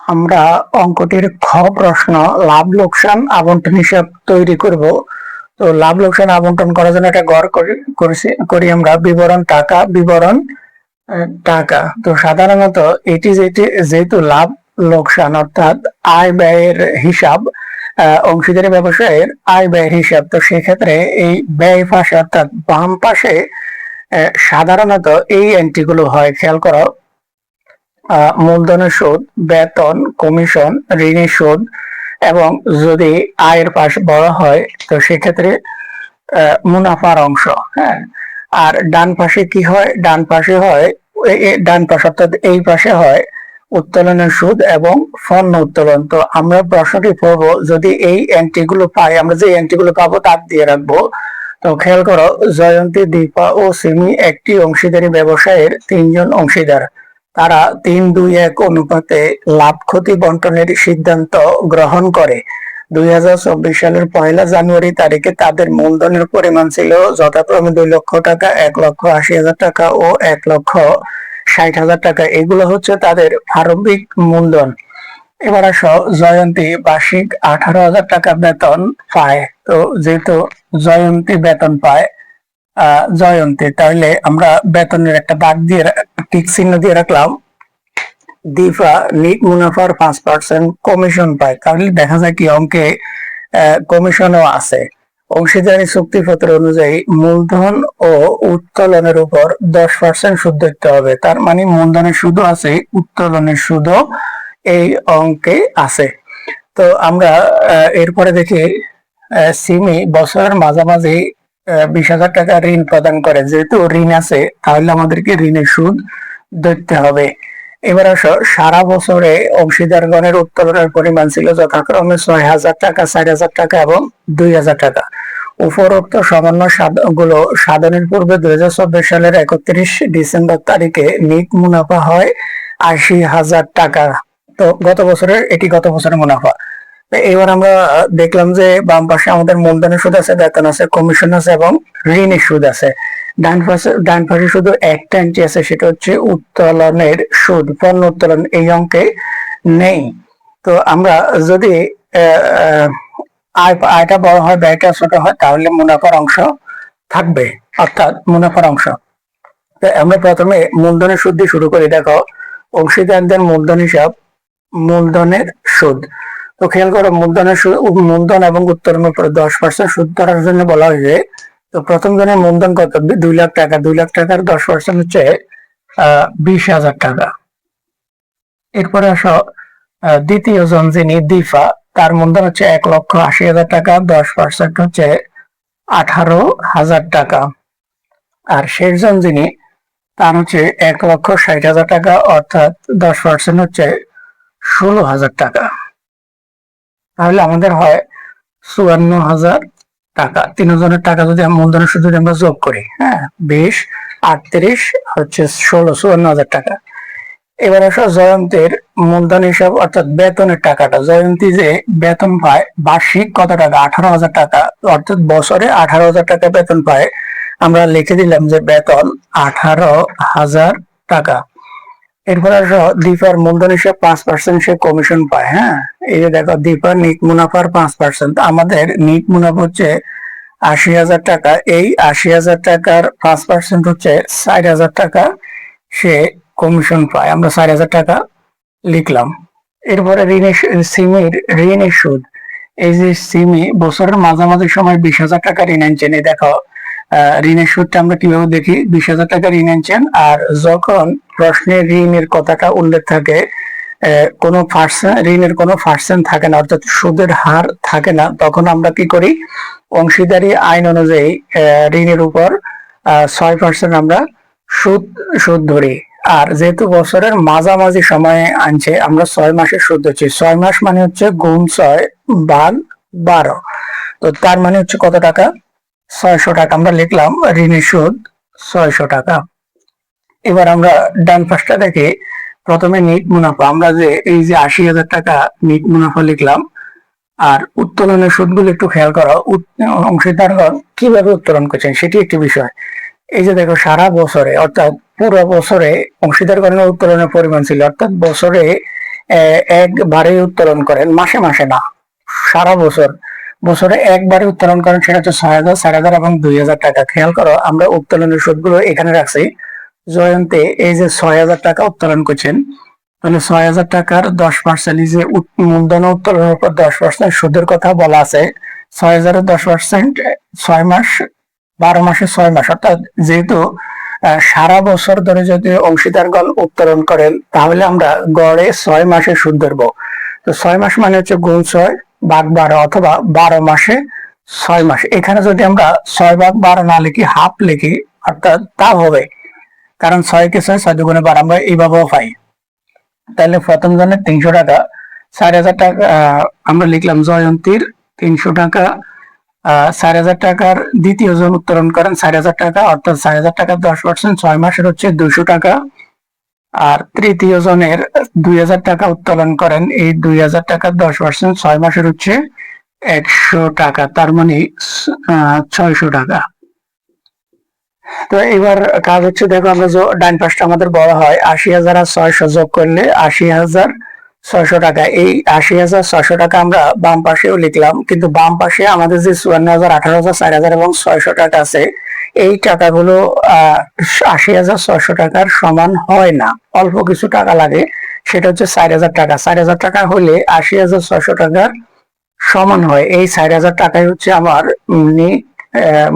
আমরা অঙ্কটির খ প্রশ্ন লাভ লোকসান আবন্টন হিসাব তৈরি করব। তো লাভ লোকসান আবন্টন করার জন্য একটা গড় করি আমরা বিবরণ টাকা বিবরণ টাকা। তো সাধারণত এটি যেহেতু লাভ লোকসান অর্থাৎ আয় ব্যয়ের হিসাব, অংশীদারি ব্যবসায়ের আয় ব্যয়ের হিসাব, তো সেক্ষেত্রে এই ব্যয় পাশে অর্থাৎ বাম পাশে সাধারণত এই এন্ট্রি গুলো হয়। খেয়াল করো, মূলধনের সুদ, বেতন, কমিশন, ঋণের সুদ এবং যদি আয়ের পাশ বড় হয় তো সেক্ষেত্রে মুনাফার অংশ। হ্যাঁ, আর ডান পাশে কি হয়? ডান পাশে হয় ডান পাশ অর্থাৎ এই পাশে হয় উত্তোলনের সুদ এবং পণ্য উত্তোলন। তো আমরা প্রশ্নটি পড়বো, যদি এই এন্ট্রি গুলো পাই, আমরা যে এন্ট্রি গুলো পাবো তার দিয়ে রাখবো। তো খেয়াল করো, জয়ন্তী, দীপা ও সিমি একটি অংশীদারি ব্যবসায়ের তিনজন অংশীদার। তারা 3-2-1 অনুপাতে লাভ ক্ষতি বন্টনের সিদ্ধান্ত গ্রহণ করে। 2024 সালের 1 জানুয়ারি তারিখে তাদের মূলধনের পরিমাণ ছিল যথাক্রমে 2 লক্ষ টাকা, 1,80,000 টাকা ও 1,60,000 টাকা। এগুলো হচ্ছে তাদের প্রারম্ভিক মূলধন। এবার আসো, জয়ন্তী বার্ষিক 18,000 টাকা বেতন পায়। তো যেহেতু জয়ন্তী বেতন পায়, জয়ন্তী, তাহলে আমরা বেতনের একটা দাগ দিয়ে টিক চিহ্ন দিয়ে রাখলাম। দীপা নিট মুনাফার 5% কমিশন পায়, তাহলে দেখা যায় কি অঙ্কে কমিশনও আছে। অংশীদারি চুক্তিপত্র অনুযায়ী মূলধন ও উত্তোলনের উপর 10% সুদ দিতে হবে। তার মানে মূলধনের সুদও আছে, উত্তোলনের সুদও এই অঙ্কে আছে। তো আমরা এরপরে দেখি, সিমি বছরের মাঝামাঝি 20,000 টাকা ঋণ প্রদান করে। যেহেতু ঋণ আছে তাহলে আমাদেরকে ঋণের সুদ ধরতে হবে। এবার আসো, সারা বছরে অংশীদারগণের উত্তোলনের পরিমাণ ছিল যথাক্রমে 6,000 টাকা, 4,000 টাকা এবং 2,000 টাকা। উপরোক্ত সামান্য গুলো সাধনের পূর্বে 2024 সালের 31 ডিসেম্বর তারিখে নিট মুনাফা হয় 80,000 টাকা। তো গত বছরের মুনাফা। এবার আমরা দেখলাম যে বাম পাশে আমাদের মূলধনের সুদ আছে, বেতন আছে, কমিশন আছে এবং ঋণের সুদ আছে। ডান পাশে শুধু একটা এন্ট্রি আছে, সেটা হচ্ছে উত্তোলনের সুদ, পণ্য উত্তোলন এই অঙ্কে নেই। তো আমরা যদি আয়টা বড় হয়, ব্যয়টা ছোট হয়, তাহলে মুনাফার অংশ থাকবে, অর্থাৎ মুনাফার অংশ। আমরা প্রথমে মূলধনের সুদ দিয়ে শুরু করি। দেখো, অংশীদারদের মূলধন হিসাব, মূলধনের সুদ। তো খেয়াল করো, মূলধন এবং উত্তোলনের উপর 10% সুদ ধরার জন্য বলা হয়েছে। তো প্রথম জনের মূলধন কত? 2 লাখ টাকা। 2 লাখ টাকার 10% হচ্ছে 20,000 টাকা। এরপরে আসো, দ্বিতীয় জন যিনি দীপা, তার মূলধন হচ্ছে 1,80,000 টাকা, 10% হচ্ছে 18,000 টাকা। আর শেষজন যিনি, তার হচ্ছে 1,60,000 টাকা, অর্থাৎ 10% হচ্ছে 16,000 টাকা। তাহলে আমাদের হয় 54,000 টাকা। তিনজনের টাকা যদি মূলধনের সুদ যদি আমরা যোগ করি, হ্যাঁ, 20, 38 হচ্ছে 16, 54,000 টাকা। এবার আসো জয়ন্তীর মূলধন হিসাব অর্থাৎ বেতনের টাকাটা। জয়ন্তী যে বেতন পায় বার্ষিক কত টাকা? 18,000 টাকা, অর্থাৎ বছরে 18,000 টাকা বেতন পায়। আমরা লিখে দিলাম যে বেতন 18,000 টাকা। এরপর আসো, দীপার মূলধন হিসাব 5% সে কমিশন পায়। হ্যাঁ, এই যে দেখো, দীপার নিট মুনাফার 5%, আমাদের নিট মুনাফা হচ্ছে 80,000 টাকা। এই 80,000 টাকার 5% হচ্ছে 60,000 টাকা সে কমিশন পায়। আমরা 60,000 টাকা লিখলাম। এরপরে সিমির ঋণের সুদ। এই যে সিমি বছরের মাঝামাঝি সময় 20,000 টাকা ঋণ আনছেন। এই দেখো, ঋণের সুদটা আমরা কিভাবে দেখি? 20,000 টাকা ঋণ আনছেন, আর যখন প্রশ্নে ঋণের কথাটা উল্লেখ থাকে, কোনো ঋণের কোনো পার্সেন্ট থাকে না, অর্থাৎ সুদের হার থাকে না, তখন আমরা কি করি? অংশীদারি আইন অনুযায়ী ঋণের উপর 6% আমরা সুদ ধরি। আর যেহেতু বছরের মাঝামাঝি সময়ে আনছে, আমরা 6 মাসের সুদ হচ্ছে 6 মাস, মানে হচ্ছে গুণ 6/12। তো তার মানে হচ্ছে কত টাকা? 600 টাকা। আমরা লিখলাম ঋণের সুদ 600 টাকা। এবার আমরা ডান পাশটা দেখি। প্রথমে নিট মুনাফা, আমরা যে এই যে 80,000 টাকা নিট মুনাফা লিখলাম। আর উত্তোলনের সুদগুলো একটু খেয়াল করো, অংশীদারগণ কিভাবে উত্তোলন করছেন সেটি একটি বিষয়। এই যে দেখো, সারা বছরে অর্থাৎ পুরো বছরে অংশীদারগণের উত্তোলনের পরিমাণ ছিল, অর্থাৎ বছরে একবারে উত্তোলন করেন, মাসে মাসে না, সারা বছর, বছরে একবারে উত্তোলন করেন, সেটা হচ্ছে 6,000, 4,000 এবং 2,000 টাকা। খেয়াল করো, আমরা উত্তোলনের সুদগুলো এখানে রাখছি। জয়ন্তী এই যে 6,000 টাকা উত্তোলন করছেন, তাহলে 6,000 টাকার 10%, এই যে মূলধন উত্তোলনের উপর 10% সুদের কথা বলা আছে। 6,000-এর 10%, 6 মাস, 12 মাসে 6 মাস, অর্থাৎ যেহেতু সারা বছর ধরে যদি অংশীদারগণ উত্তোলন করেন, তাহলে আমরা গড়ে 6 মাসে সুদ ধরবো। তো 6 মাস মানে হচ্ছে গুণ 6 ভাগ 12, অথবা 12 মাসে 6 মাস। এখানে যদি আমরা 6 ভাগ 12 না লিখি, হাফ লিখি, অর্থাৎ তা হবে, কারণ 6 কে 6, 6 দুগুণে 12, আমরা এইভাবেও পাই। তাহলে প্রথম জনের 300 টাকা, 4,000 টাকা আমরা লিখলাম জয়ন্তীর 300 টাকা। 4,000 টাকার দ্বিতীয় জন উত্তোলন করেন 4,000 টাকা, অর্থাৎ 4,000 টাকার 10%, 6 মাসের হচ্ছে 200 টাকা। আর তৃতীয় জনের 2,000 টাকা উত্তোলন করেন, এই 2,000 টাকার 10%, 6 মাসের হচ্ছে 100 টাকা, তার মানে 600 টাকা। তো এবার কাজ হচ্ছে, দেখো আমরা ডাইন পাশটা আমাদের বড় হয়, 80,000 আর 600 যোগ করলে 80,600 টাকা। এই 80,600 টাকা আমরা বাম পাশেও লিখলাম, কিন্তু বাম পাশে আমাদের যে 54,000, 18,000, 4,000 এবং 600 টাকা আছে, এই টাকাগুলো 80,600 টাকার সমান হয় না, অল্প কিছু টাকা লাগে। সেটা হচ্ছে 4,000 টাকা। 4,000 টাকা হলে 80,600 টাকার সমান হয়। এই 4,000 টাকাই হচ্ছে আমার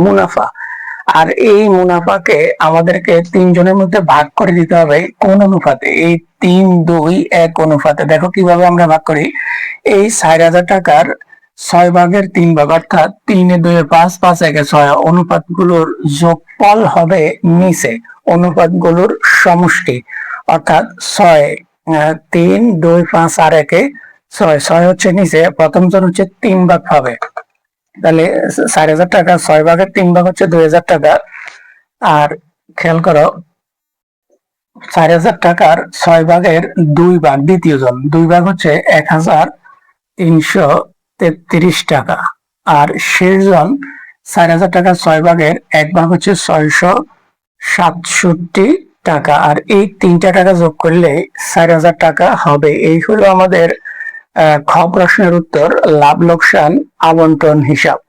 মুনাফা। আর এই মুনাফাকে আমাদেরকে 3 জনের মধ্যে ভাগ করে দিতে হবে। কোন অনুপাতে? এই 3-2-1 অনুপাতে। দেখো কিভাবে আমরা ভাগ করি। এই 4,000 টাকার 6 ভাগের 3 ভাগ, অর্থাৎ 3-2-5, 5-1-6 অনুপাতগুলোর যোগফল হবে নিচে অনুপাতগুলোর সমষ্টি, অর্থাৎ 6, 3, 2, 5 আর 1-6, 6 হচ্ছে নিচে, প্রথম জন হচ্ছে 3 ভাগ পাবে। তাহলে 4,000 টাকা 6 ভাগের 3 ভাগ হচ্ছে 2,000 টাকা। আর খেয়াল করো, 4,000 টাকার 6 ভাগের 2 ভাগ, দ্বিতীয় জন 2 ভাগ হচ্ছে 1,333 টাকা। আর শেষ জন 4,000 টাকার 6 ভাগের 1 ভাগ হচ্ছে 667 টাকা। আর এই 3টা টাকা যোগ করলে 4,000 টাকা হবে। এই হলো আমাদের খ প্রশ্নের উত্তর, লাভ লোকসান আবন্টন হিসাব।